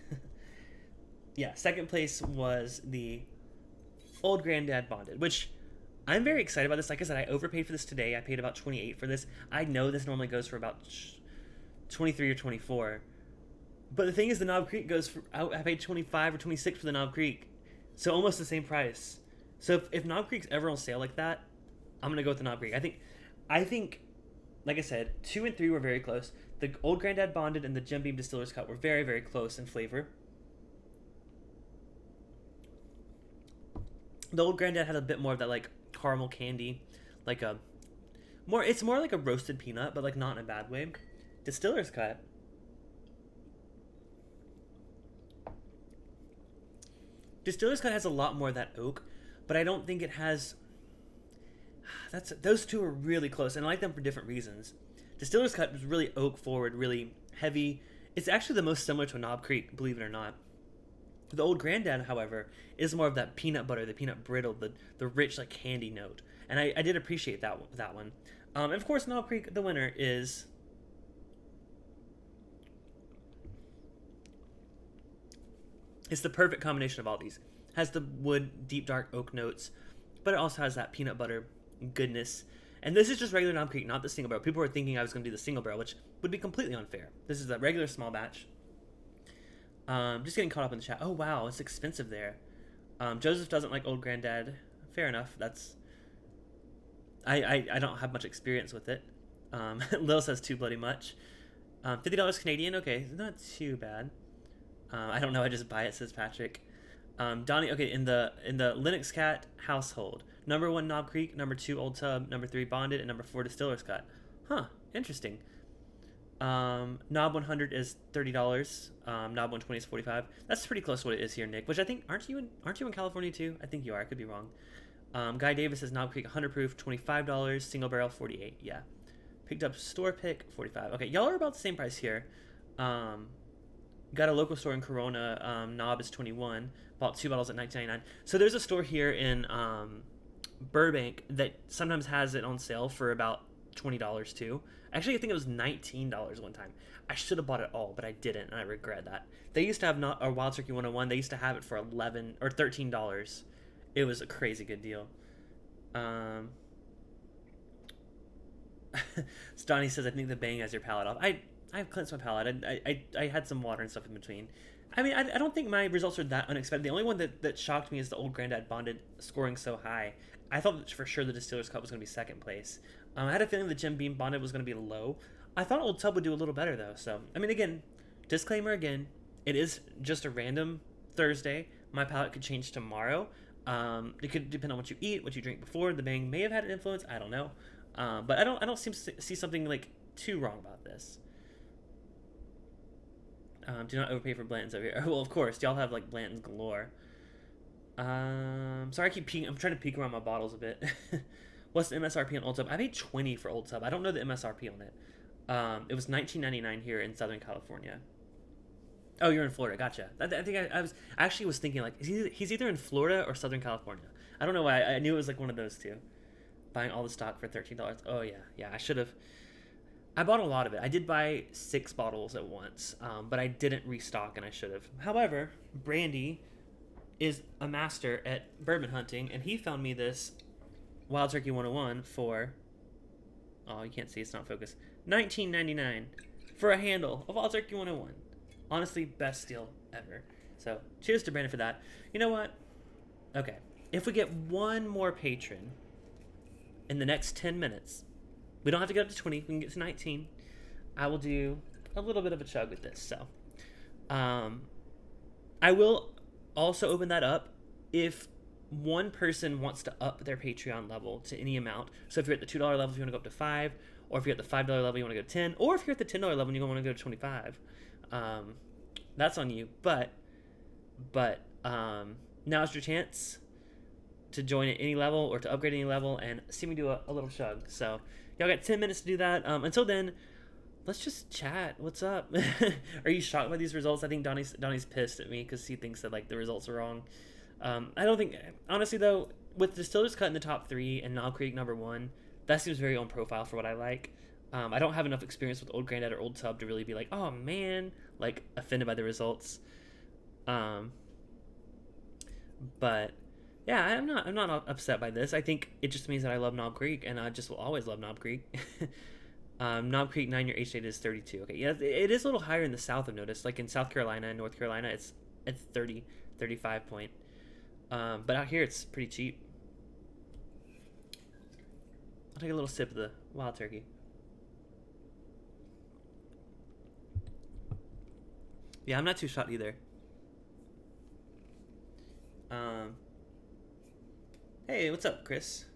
Yeah, second place was the Old Granddad Bonded, which I'm very excited about this. Like I said, I overpaid for this today. I paid about $28 for this. I know this normally goes for about $23 or $24. But the thing is, the Knob Creek goes for, I paid $25 or $26 for the Knob Creek. So almost the same price. So if Knob Creek's ever on sale like that, I'm going to go with the Knob Creek. I think, like I said, 2 and 3 were very close. The Old Granddad Bonded and the Jim Beam Distiller's Cut were very, very close in flavor. The Old Granddad had a bit more of that caramel candy, it's more like a roasted peanut, but not in a bad way. Distiller's Cut. Distiller's Cut has a lot more of that oak, but I don't think it has. Those two are really close, and I like them for different reasons. Distiller's Cut was really oak forward, really heavy. It's actually the most similar to a Knob Creek, believe it or not. The Old Granddad, however, is more of that peanut butter, the peanut brittle, the rich like candy note, and I did appreciate that one. And of course, Knob Creek, the winner, is it's the perfect combination of all these. Has the wood, deep dark oak notes, but it also has that peanut butter goodness. And this is just regular Knob Creek, not the single barrel. People were thinking I was going to do the single barrel, which would be completely unfair. This is a regular small batch. Just getting caught up in the chat. Oh wow, it's expensive there. Joseph doesn't like Old Granddad. Fair enough. That's I don't have much experience with it. Lil says too bloody much. $50 Canadian. Okay, not too bad. I don't know. I just buy it, says Patrick. Donnie. Okay, in the Linux Cat household, number 1 Knob Creek, number 2 Old Tub, number 3 Bonded, and number 4 Distiller's Cut. Huh. Interesting. Knob 100 is $30. Knob 120 is $45. That's pretty close to what it is here, Nick. Which I think aren't you in California too? I think you are. I could be wrong. Guy Davis says Knob Creek 100 proof, $25. Single barrel, $48. Yeah. Picked up store pick, $45. Okay, y'all are about the same price here. Got a local store in Corona. Knob is $21. Bought 2 bottles at $19.99. So there's a store here in Burbank that sometimes has it on sale for about $20 too. Actually, I think it was $19 one time. I should have bought it all, but I didn't, and I regret that. They used to have not a Wild Turkey 101. They used to have it for $11 or $13. It was a crazy good deal. Donnie says, I think the bang has your palate off. I've cleansed my palate. I had some water and stuff in between. I mean, I don't think my results are that unexpected. The only one that shocked me is the Old Granddad Bonded scoring so high. I thought that for sure the Distiller's Cup was going to be second place. I had a feeling the Jim Beam Bonded was going to be low. I thought Old Tub would do a little better, though. So, I mean, again, disclaimer again, it is just a random Thursday. My palate could change tomorrow. It could depend on what you eat, what you drink before. The bang may have had an influence. I don't know. But I don't seem to see something like too wrong about this. Do not overpay for Blanton's over here. Well, of course, y'all have like Blanton's galore. Sorry, I keep peeking. I'm trying to peek around my bottles a bit. What's the MSRP on Old Tub? I paid $20 for Old Tub. I don't know the MSRP on it. It was $19.99 here in Southern California. Oh, you're in Florida. Gotcha. I think I actually was thinking like he's either in Florida or Southern California. I don't know why. I knew it was like one of those two. Buying all the stock for $13. Oh yeah. I should have. I bought a lot of it. I did buy 6 bottles at once, but I didn't restock, and I should have. However, Brandy is a master at bourbon hunting, and he found me this Wild Turkey 101 for, oh, you can't see, it's not focused, $19.99 for a handle of Wild Turkey 101. Honestly, best deal ever. So, cheers to Brandon for that. You know what? Okay, if we get one more patron in the next 10 minutes, we don't have to get up to 20, we can get to 19, I will do a little bit of a chug with this. So, I will also open that up if one person wants to up their Patreon level to any amount. So if you're at the $2 level, if you want to go up to 5, or if you're at the $5 level, you want to go to 10, or if you're at the $10 level and you want to go to 25, that's on you. But now's your chance to join at any level or to upgrade any level and see me do a little chug. So y'all got 10 minutes to do that. Until then, let's just chat. What's up? Are you shocked by these results? I think Donnie's pissed at me because he thinks that like the results are wrong. I don't think, honestly though, with Distiller's Cut in the top 3 and Knob Creek number 1, that seems very on profile for what I like. I don't have enough experience with Old Granddad or Old Tub to really be like, oh man, like offended by the results. But yeah, I'm not upset by this. I think it just means that I love Knob Creek, and I just will always love Knob Creek. Knob Creek 9-year age data is 32. Okay, yeah, it is a little higher in the South, I've noticed. Like in South Carolina and North Carolina, it's 30, 35 point. But out here, it's pretty cheap. I'll take a little sip of the Wild Turkey. Yeah, I'm not too shocked either. Hey, what's up, Chris?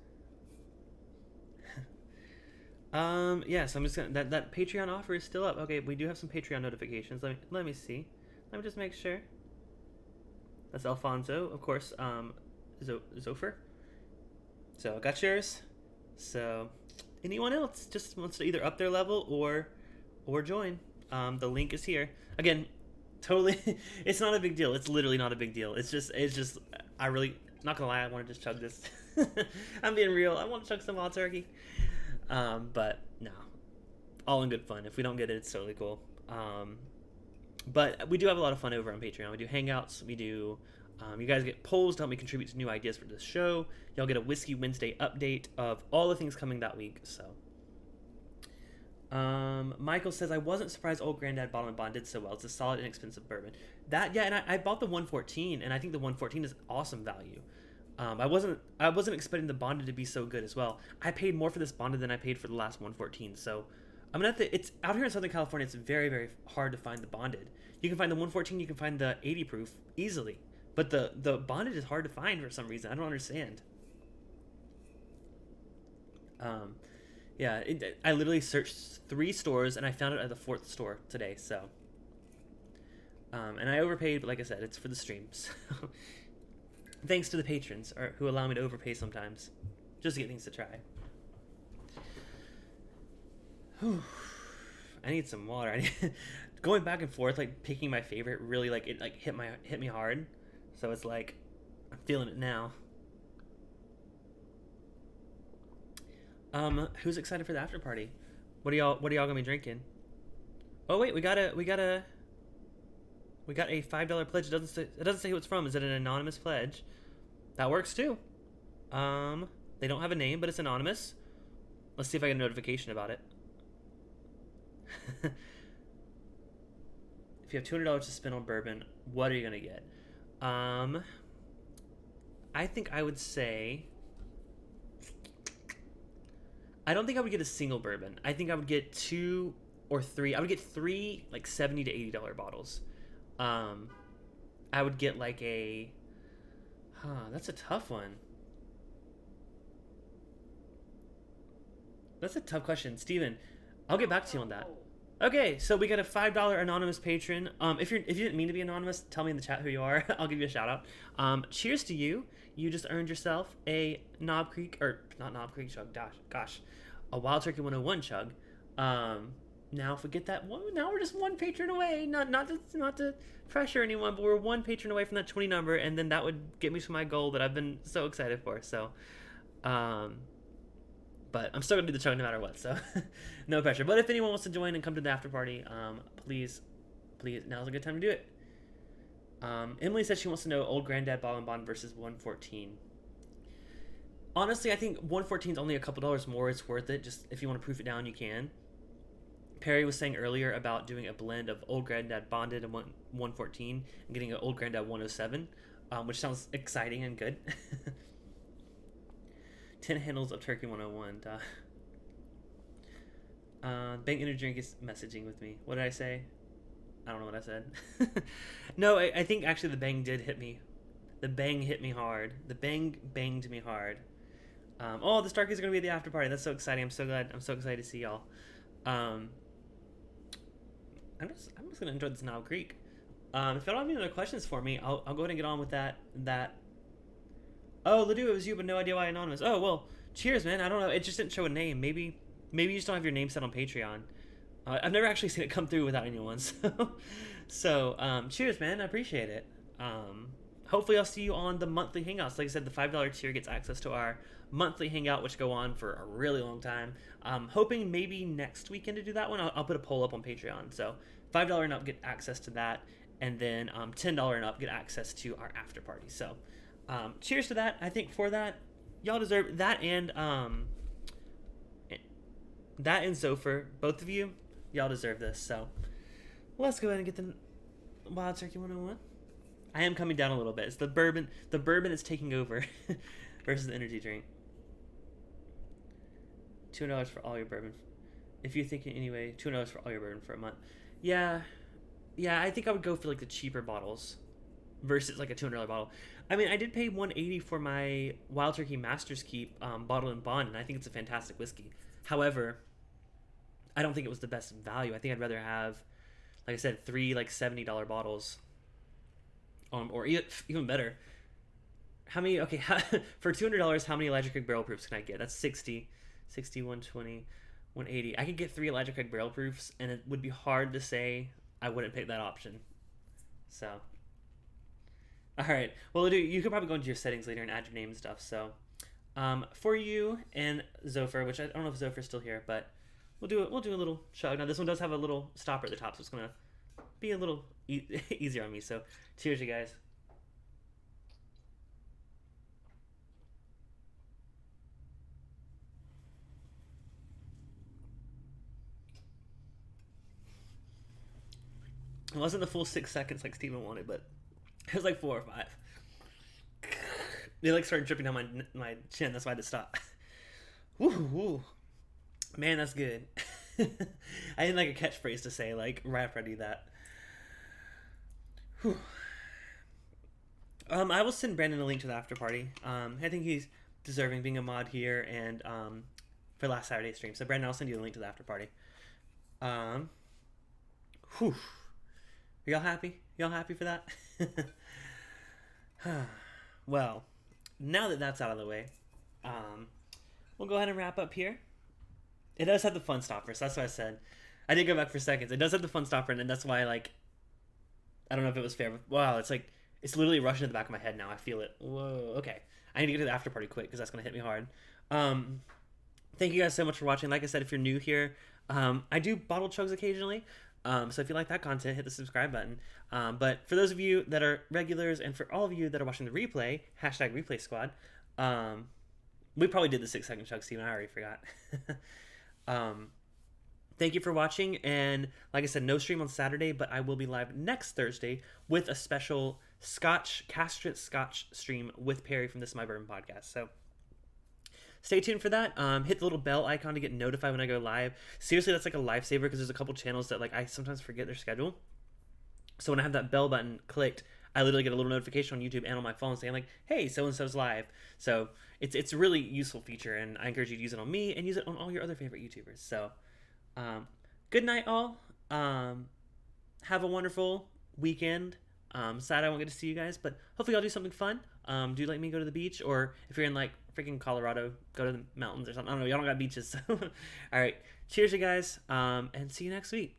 Yeah, so I'm just gonna that Patreon offer is still up. Okay, we do have some Patreon notifications. Let me see. Let me just make sure. That's Alfonso, of course. Zofer. So I got yours. So anyone else just wants to either up their level or join. The link is here. Again, totally. It's not a big deal. It's literally not a big deal. It's just. I really, not gonna lie, I want to just chug this. I'm being real. I want to chug some wild turkey. But no, all in good fun. If we don't get it, it's totally cool. But we do have a lot of fun over on Patreon. We do hangouts. We do. You guys get polls to help me contribute to new ideas for this show. Y'all get a Whiskey Wednesday update of all the things coming that week. So, Michael says, I wasn't surprised Old Granddad Bottle and Bond did so well. It's a solid, inexpensive bourbon. And I bought the 114, and I think the 114 is awesome value. I wasn't expecting the Bonded to be so good as well. I paid more for this Bonded than I paid for the last 114. So, I'm gonna have to. It's out here in Southern California. It's very, very hard to find the Bonded. You can find the 114. You can find the 80 proof easily. But the Bonded is hard to find for some reason. I don't understand. Yeah, I literally searched 3 stores, and I found it at the 4th store today, so. And I overpaid, but like I said, it's for the stream. So thanks to the patrons who allow me to overpay sometimes, just to get things to try. Whew. I need some water. Going back and forth, like picking my favorite, really like it like hit me hard. So it's like I'm feeling it now. Who's excited for the after party? What are y'all gonna be drinking? Oh wait, we got a $5 pledge. It doesn't say who it's from. Is it an anonymous pledge? That works too. They don't have a name, but it's anonymous. Let's see if I get a notification about it. If you have $200 to spend on bourbon, what are you gonna get? I think I would say. I don't think I would get a single bourbon. I think I would get 2 or 3. I would get 3 like $70 to $80 bottles. I would get like a. That's a tough one. That's a tough question, Steven. I'll get back to you on that. Okay, so we got a $5 anonymous patron. If you didn't mean to be anonymous, tell me in the chat who you are. I'll give you a shout out. Cheers to you. You just earned yourself a Knob Creek, or not Knob Creek chug. Gosh, a Wild Turkey 101 chug. Now if we get that one, now we're just one patron away. Not to pressure anyone, but we're one patron away from that 20 number, and then that would get me to my goal that I've been so excited for. So, but I'm still gonna do the chug no matter what. So, no pressure. But if anyone wants to join and come to the after party, please, now's a good time to do it. Emily said she wants to know Old Granddad Bottle and Bond versus 114. Honestly, I think 114 is only a couple dollars more. It's worth it. Just if you want to proof it down, you can. Perry was saying earlier about doing a blend of Old Granddad Bonded and 114 and getting an Old Granddad 107, which sounds exciting and good. 10 handles of Turkey 101. Bang Energy Drink is messaging with me. What did I say? I don't know what I said. No, I think actually the bang did hit me. The bang hit me hard. The bang banged me hard. The Starkies are going to be at the after party. That's so exciting. I'm so glad. I'm so excited to see y'all. I'm just going to enjoy this Knob Creek. If y'all don't have any other questions for me, I'll go ahead and get on with that. Oh, Ledoux, it was you, but no idea why anonymous. Oh, well, cheers, man. I don't know. It just didn't show a name. Maybe you just don't have your name set on Patreon. I've never actually seen it come through without anyone. So cheers, man. I appreciate it. Hopefully I'll see you on the monthly hangouts. Like I said, the $5 tier gets access to our monthly hangout, which go on for a really long time. Hoping maybe next weekend to do that one. I'll put a poll up on Patreon. So $5 and up get access to that. And then $10 and up get access to our after party. So cheers to that. I think for that, y'all deserve that, and Zofer, both of you, y'all deserve this. So let's go ahead and get the Wild Turkey 101. I am coming down a little bit. It's the bourbon. The bourbon is taking over versus the energy drink. $200 for all your bourbon. If you're thinking anyway, $200 for all your bourbon for a month. Yeah. I think I would go for like the cheaper bottles versus like a $200 bottle. I mean, I did pay $180 for my Wild Turkey Master's Keep bottle and bond, and I think it's a fantastic whiskey. However, I don't think it was the best value. I think I'd rather have, like I said, 3 like $70 bottles. Or even better. How many? Okay, for $200, how many Elijah Craig barrel proofs can I get? That's 60, 120, 180. I could get 3 Elijah Craig barrel proofs, and it would be hard to say I wouldn't pick that option. So, all right. Well, you could probably go into your settings later and add your name and stuff. So, for you and Zopher, which I don't know if Zopher's still here, but we'll do a little chug. Now this one does have a little stopper at the top, so it's gonna be a little easier on me. So, cheers, you guys. It wasn't the full 6 seconds like Steven wanted, but it was like 4 or 5. It like started dripping down my chin. That's why I had to stop. Woo, woo. Man, that's good. I didn't like a catchphrase to say like rap ready that. Whew. I will send Brandon a link to the after party. I think he's deserving being a mod here and for last Saturday stream. So Brandon, I'll send you a link to the after party. Whew. Are y'all happy? Y'all happy for that? Well, now that that's out of the way, we'll go ahead and wrap up here. It does have the fun stopper, so that's what I said. I did go back for seconds. It does have the fun stopper, and that's why, like, I don't know if it was fair, but wow, it's like, it's literally rushing to the back of my head now. I feel it. Whoa, okay. I need to get to the after party quick, because that's going to hit me hard. Thank you guys so much for watching. Like I said, if you're new here, I do bottle chugs occasionally. So if you like that content, hit the subscribe button. But for those of you that are regulars, and for all of you that are watching the replay, hashtag replay squad, we probably did the 6 second chug, Steven. I already forgot. Thank you for watching. And like I said, no stream on Saturday, but I will be live next Thursday with a special Castret Scotch stream with Perry from This Is My Bourbon podcast. So stay tuned for that. Hit the little bell icon to get notified when I go live. Seriously, that's like a lifesaver because there's a couple channels that like I sometimes forget their schedule. So when I have that bell button clicked, I literally get a little notification on YouTube and on my phone saying like, "Hey, so and so's live." So it's a really useful feature, and I encourage you to use it on me and use it on all your other favorite YouTubers. So, good night, all. Have a wonderful weekend. Sad I won't get to see you guys, but hopefully I'll do something fun. Do let me go to the beach, or if you're in like freaking Colorado, go to the mountains or something. I don't know. Y'all don't got beaches. So. All right. Cheers, you guys. And see you next week.